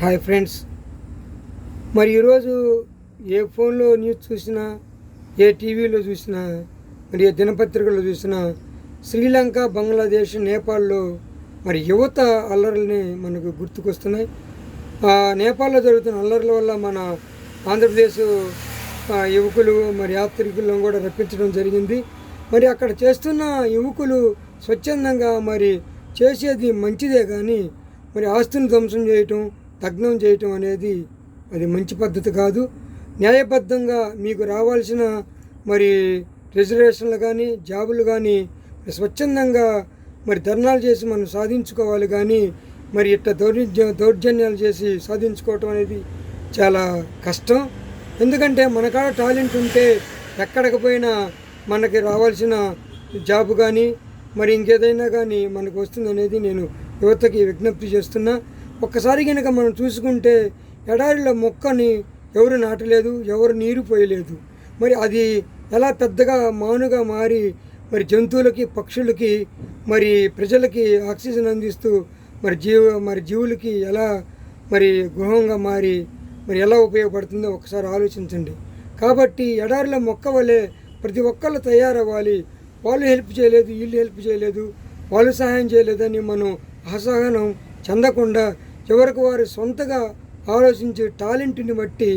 Hi friends, మరి ఈరోజు ఏ ఫోన్లో న్యూస్ చూసినా, ఏ టీవీలో చూసినా, మరి ఏ దినపత్రికల్లో చూసినా శ్రీలంక, బంగ్లాదేశ్, నేపాల్లో మరి యువత అల్లర్లని మనకు గుర్తుకొస్తున్నాయి. నేపాల్లో జరుగుతున్న అల్లర్ల వల్ల మన ఆంధ్రప్రదేశ్ యువకులు మరి యాత్రికులను కూడా రప్పించడం జరిగింది. మరి అక్కడ చేస్తున్న యువకులు స్వచ్ఛందంగా మరి చేసేది మంచిదే, కానీ మరి ఆస్తుని ధ్వంసం చేయటం, దగ్నం చేయటం అనేది అది మంచి పద్ధతి కాదు. న్యాయబద్ధంగా మీకు రావాల్సిన మరి రిజర్వేషన్లు కానీ, జాబులు కానీ స్వచ్ఛందంగా మరి ధర్నాలు చేసి మనం సాధించుకోవాలి. కానీ మరి ఇట్లా దౌర్జన్యాలు చేసి సాధించుకోవటం అనేది చాలా కష్టం. ఎందుకంటే మన కాడ టాలెంట్ ఉంటే ఎక్కడికి పోయినా మనకి రావాల్సిన జాబ్ కానీ మరి ఇంకేదైనా కానీ మనకు వస్తుందనేది నేను యువతకి విజ్ఞప్తి చేస్తున్నా. ఒక్కసారి కనుక మనం చూసుకుంటే ఎడారిలో మొక్కని ఎవరు నాటలేదు, ఎవరు నీరు పోయలేదు. మరి అది ఎలా పెద్దగా మానుగా మారి మరి జంతువులకి, పక్షులకి, మరి ప్రజలకి ఆక్సిజన్ అందిస్తూ మరి జీవులకి ఎలా మరి గృహంగా మారి మరి ఎలా ఉపయోగపడుతుందో ఒకసారి ఆలోచించండి. కాబట్టి ఎడారిలో మొక్క వలె ప్రతి ఒక్కళ్ళు తయారవ్వాలి. వాళ్ళు హెల్ప్ చేయలేదు, వీళ్ళు హెల్ప్ చేయలేదు, వాళ్ళు సహాయం చేయలేదని మనం అసహనం చెందకుండా ఎవరికి వారు సొంతగా ఆలోచించే టాలెంట్ని బట్టి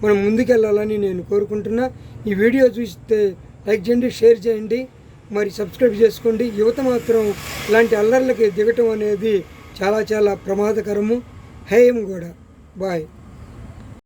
మనం ముందుకెళ్ళాలని నేను కోరుకుంటున్నా. ఈ వీడియో చూస్తే లైక్ చేయండి, షేర్ చేయండి, మరి సబ్స్క్రైబ్ చేసుకోండి. యువత మాత్రం ఇలాంటి అల్లర్లకి దిగటం అనేది చాలా చాలా ప్రమాదకరము. హేయం కూడా బాయ్.